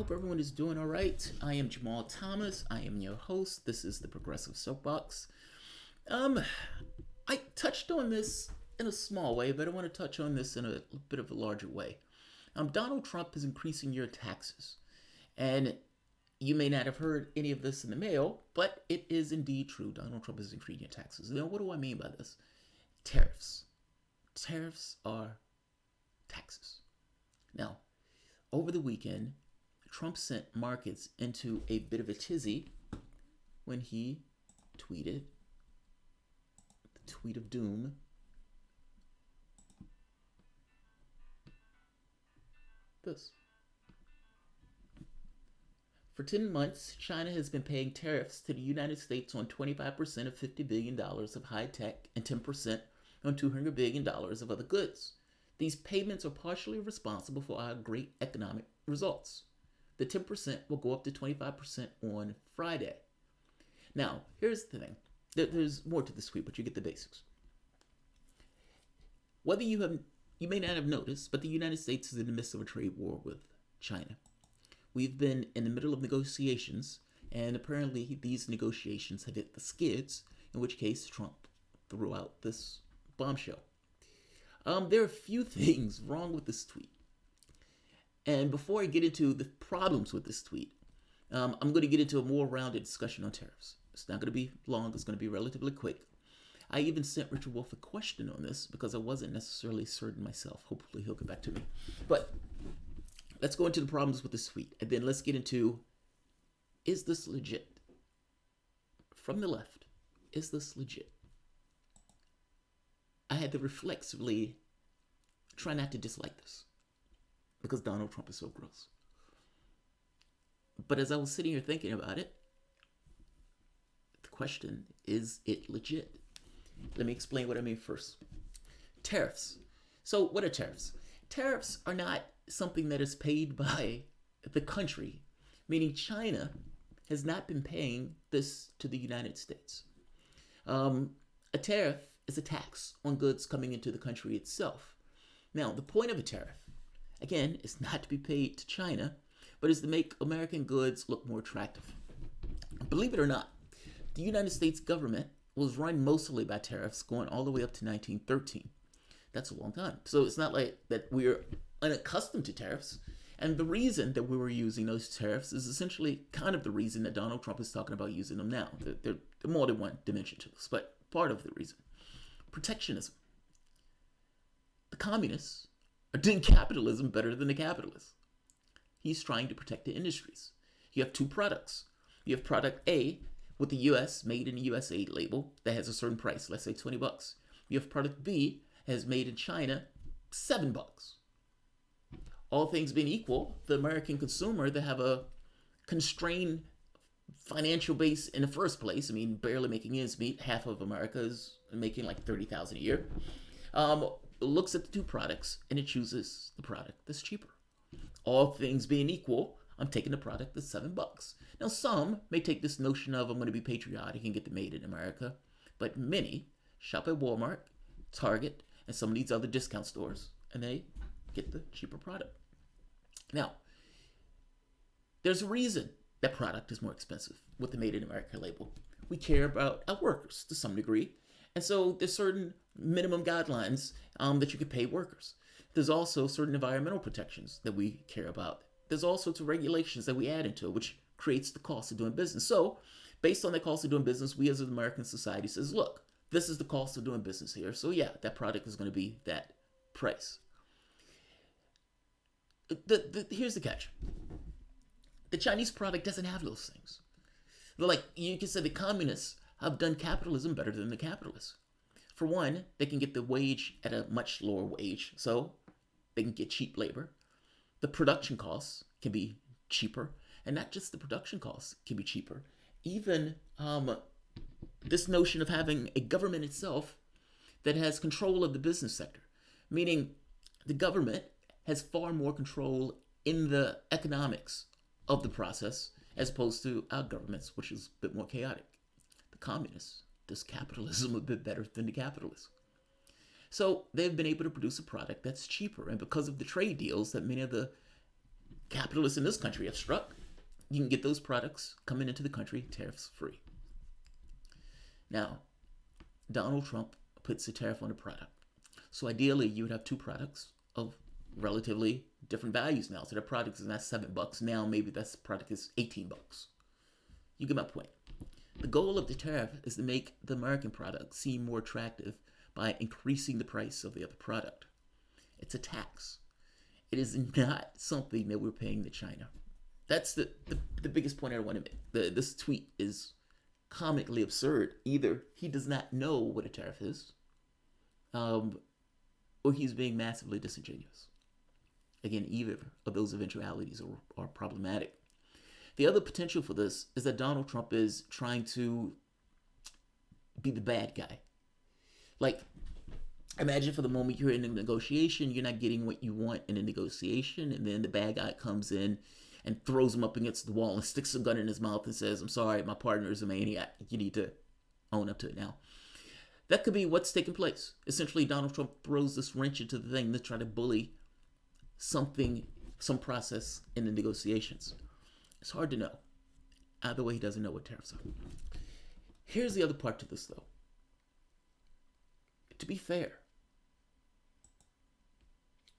hope everyone is doing all right. I am Jamarl Thomas. I am your host. This is the Progressive Soapbox. Um, I touched on this in a small way, but I want to touch on this in a bit of a larger way. Donald Trump is increasing your taxes, and you may not have heard any of this in the mail, but it is indeed true. Donald Trump is increasing your taxes. Now, what do I mean by this? Tariffs. Tariffs are taxes. Now, over the weekend, Trump sent markets into a bit of a tizzy when he tweeted the tweet of doom. This. For 10 months, China has been paying tariffs to the United States on 25% of $50 billion of high tech and 10% on $200 billion of other goods. These payments are partially responsible for our great economic results. The 10% will go up to 25% on Friday. Now, here's the thing. There's more to this tweet, but you get the basics. Whether you may not have noticed, but the United States is in the midst of a trade war with China. We've been in the middle of negotiations, and apparently these negotiations have hit the skids, in which case Trump threw out this bombshell. There are a few things wrong with this tweet. And before I get into the problems with this tweet, I'm going to get into a more rounded discussion on tariffs. It's not going to be long. It's going to be relatively quick. I even sent Richard Wolf a question on this because I wasn't necessarily certain myself. Hopefully he'll get back to me. But let's go into the problems with this tweet. And then let's get into, is this legit? From the left, is this legit? I had to reflexively try not to dislike this because Donald Trump is so gross. But as I was sitting here thinking about it, the question, is it legit? Let me explain what I mean first. Tariffs. So what are tariffs? Tariffs are not something that is paid by the country, meaning China has not been paying this to the United States. A tariff is a tax on goods coming into the country itself. Now, the point of a tariff, again, is not to be paid to China, but is to make American goods look more attractive. Believe it or not, the United States government was run mostly by tariffs going all the way up to 1913. That's a long time. So it's not like that we're unaccustomed to tariffs. And the reason that we were using those tariffs is essentially kind of the reason that Donald Trump is talking about using them now. There's more than one dimension to this, but part of the reason. Protectionism. The communists are doing capitalism better than the capitalists. He's trying to protect the industries. You have two products. You have product A with the US made in the USA label that has a certain price, let's say $20. You have product B as made in China, $7. All things being equal, the American consumer, they have a constrained financial base in the first place. I mean, barely making ends meet. Half of America is making like $30,000 a year. Looks at the two products and it chooses the product that's cheaper. All things being equal, I'm taking the product that's $7. Now, some may take this notion of I'm going to be patriotic and get the made in America, but many shop at Walmart, Target, and some of these other discount stores, and they get the cheaper product. Now, there's a reason that product is more expensive with the Made in America label. We care about our workers to some degree. And so there's certain minimum guidelines that you can pay workers. There's also certain environmental protections that we care about. There's all sorts of regulations that we add into it, which creates the cost of doing business. So based on the cost of doing business, we as an American society says, look, this is the cost of doing business here. So yeah, that product is going to be that price. Here's the catch. The Chinese product doesn't have those things. Like, you can say the communists have done capitalism better than the capitalists. For one, they can get the wage at a much lower wage, so they can get cheap labor. The production costs can be cheaper, and not just the production costs can be cheaper. Even this notion of having a government itself that has control of the business sector, meaning the government has far more control in the economics of the process as opposed to our governments, which is a bit more chaotic. The communists does capitalism a bit better than the capitalists. So they've been able to produce a product that's cheaper, and because of the trade deals that many of the capitalists in this country have struck. You can get those products coming into the country tariffs free. Now, Donald Trump puts a tariff on a product. So ideally, you would have two products of relatively different values now. So the product is not $7. Now maybe that product is $18. You get my point. The goal of the tariff is to make the American product seem more attractive by increasing the price of the other product. It's a tax. It is not something that we're paying to China. That's the biggest point I want to make. This tweet is comically absurd. Either he does not know what a tariff is, or he's being massively disingenuous. Again, either of those eventualities are problematic. The other potential for this is that Donald Trump is trying to be the bad guy. Like, imagine for the moment you're in a negotiation, you're not getting what you want in a negotiation, and then the bad guy comes in and throws him up against the wall and sticks a gun in his mouth and says, "I'm sorry, my partner is a maniac. You need to own up to it now." That could be what's taking place. Essentially, Donald Trump throws this wrench into the thing to try to bully some process in the negotiations. It's hard to know. Either way, he doesn't know what tariffs are. Here's the other part to this, though. To be fair,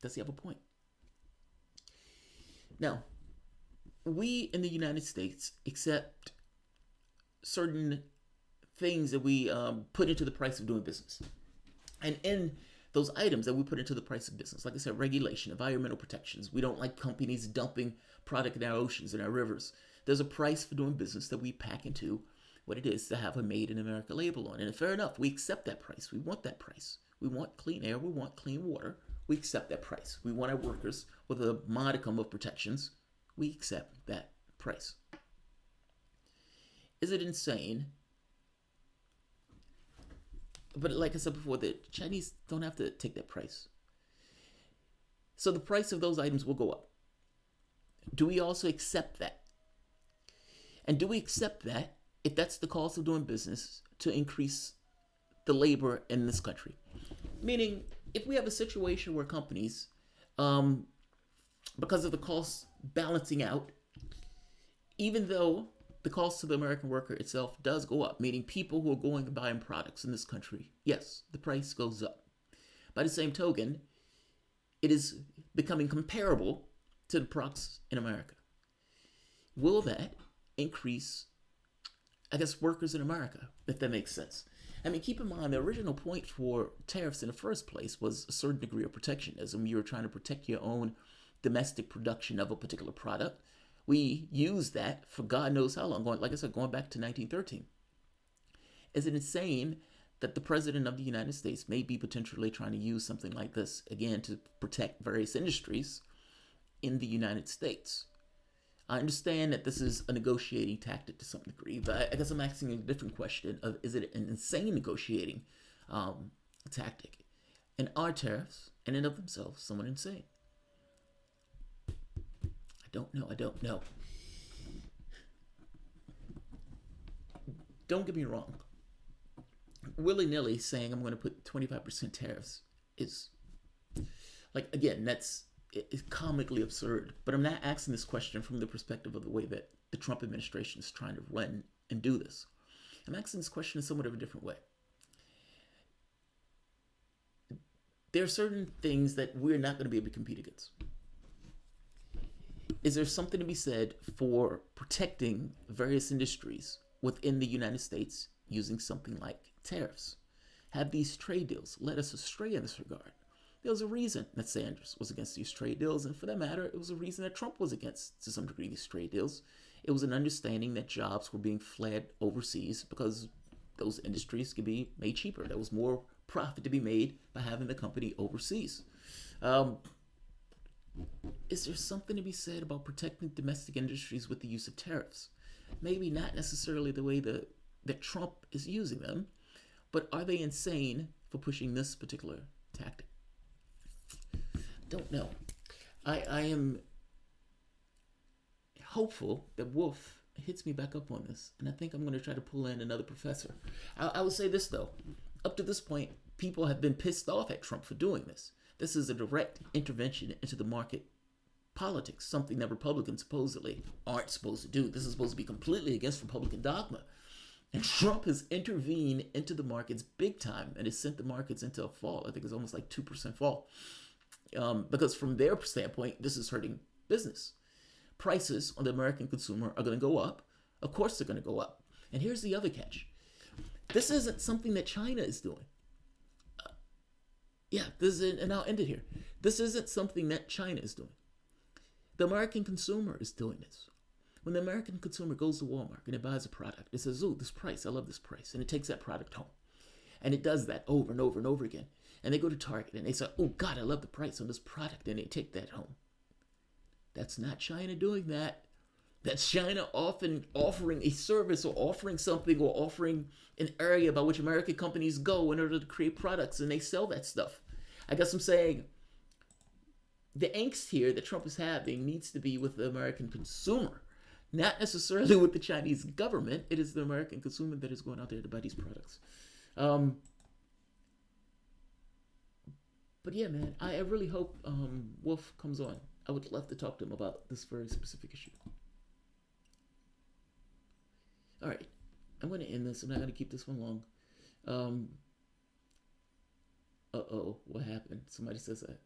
does he have a point? Now, we in the United States accept certain things that we put into the price of doing business. And in those items that we put into the price of business, like I said, regulation, environmental protections. We don't like companies dumping product in our oceans and our rivers. There's a price for doing business that we pack into what it is to have a Made in America label on. And fair enough, we accept that price. We want that price. We want clean air. We want clean water. We accept that price. We want our workers with a modicum of protections. We accept that price. Is it insane? But like I said before, the Chinese don't have to take that price. So the price of those items will go up. Do we also accept that? And do we accept that if that's the cost of doing business to increase the labor in this country? Meaning, if we have a situation where companies, because of the costs balancing out, even though the cost to the American worker itself does go up, meaning people who are going and buying products in this country, yes, the price goes up. By the same token, it is becoming comparable to the products in America. Will that increase, I guess, workers in America, if that makes sense? I mean, keep in mind, the original point for tariffs in the first place was a certain degree of protectionism. You were trying to protect your own domestic production of a particular product. We used that for God knows how long, going back to 1913. Is it insane that the president of the United States may be potentially trying to use something like this, again, to protect various industries in the United States? I understand that this is a negotiating tactic to some degree, but I guess I'm asking a different question of, is it an insane negotiating tactic? And are tariffs, in and of themselves, somewhat insane? I don't know. Don't get me wrong. Willy-nilly saying I'm going to put 25% tariffs is, like, again, it's comically absurd. But I'm not asking this question from the perspective of the way that the Trump administration is trying to run and do this. I'm asking this question in somewhat of a different way. There are certain things that we're not going to be able to compete against. Is there something to be said for protecting various industries within the United States using something like tariffs? Have these trade deals led us astray in this regard? There was a reason that Sanders was against these trade deals, and for that matter, it was a reason that Trump was against, to some degree, these trade deals. It was an understanding that jobs were being fled overseas because those industries could be made cheaper. There was more profit to be made by having the company overseas. Is there something to be said about protecting domestic industries with the use of tariffs? Maybe not necessarily the way that Trump is using them, but are they insane for pushing this particular tactic? Don't know. I am hopeful that Wolf hits me back up on this, and I think I'm going to try to pull in another professor. I will say this, though. Up to this point, people have been pissed off at Trump for doing this. This is a direct intervention into the marketplace politics, something that Republicans supposedly aren't supposed to do. This is supposed to be completely against Republican dogma. And Trump has intervened into the markets big time and has sent the markets into a fall. I think it's almost like 2% fall. Because from their standpoint, this is hurting business. Prices on the American consumer are going to go up. Of course, they're going to go up. And here's the other catch. This isn't something that China is doing. And I'll end it here. This isn't something that China is doing. The American consumer is doing this. When the American consumer goes to Walmart and it buys a product, it says, "Oh, this price, I love this price," and it takes that product home. And it does that over and over and over again. And they go to Target and they say, "Oh God, I love the price on this product," and they take that home. That's not China doing that. That's China often offering a service or offering something or offering an area by which American companies go in order to create products, and they sell that stuff. I guess I'm saying the angst here that Trump is having needs to be with the American consumer, not necessarily with the Chinese government. It is the American consumer that is going out there to buy these products. But yeah, man, I really hope Wolf comes on. I would love to talk to him about this very specific issue. All right, I'm going to end this. I'm not going to keep this one long. What happened? Somebody says that.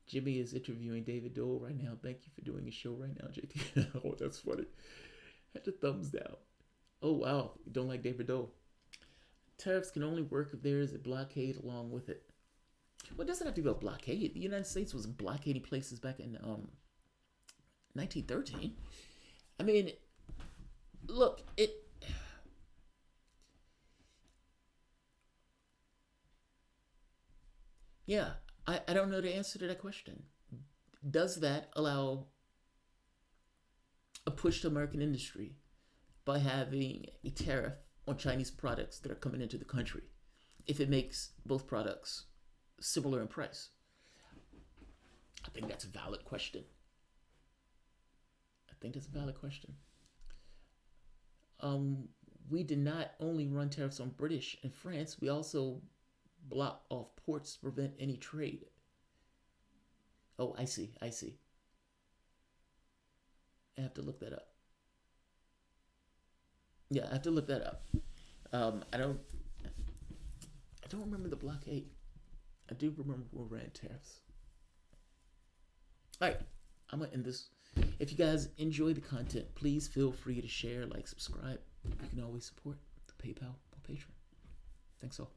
Jimmy is interviewing David Dole right now. Thank you for doing a show right now, JT. Oh, that's funny. Had the thumbs down. Oh, wow. You don't like David Dole. Tariffs can only work if there is a blockade along with it. Well, it doesn't have to be a blockade. The United States was blockading places back in 1913. I mean, look, yeah, I don't know the answer to that question. Does that allow a push to American industry by having a tariff on Chinese products that are coming into the country if it makes both products similar in price? I think that's a valid question. We did not only run tariffs on British and France, we also block off ports to prevent any trade. Oh, I see. I have to look that up. Yeah, I have to look that up. I don't remember the blockade. I do remember we ran tariffs. All right, I'm gonna end this. If you guys enjoy the content, please feel free to share, like, subscribe. You can always support the PayPal or Patreon. Thanks all.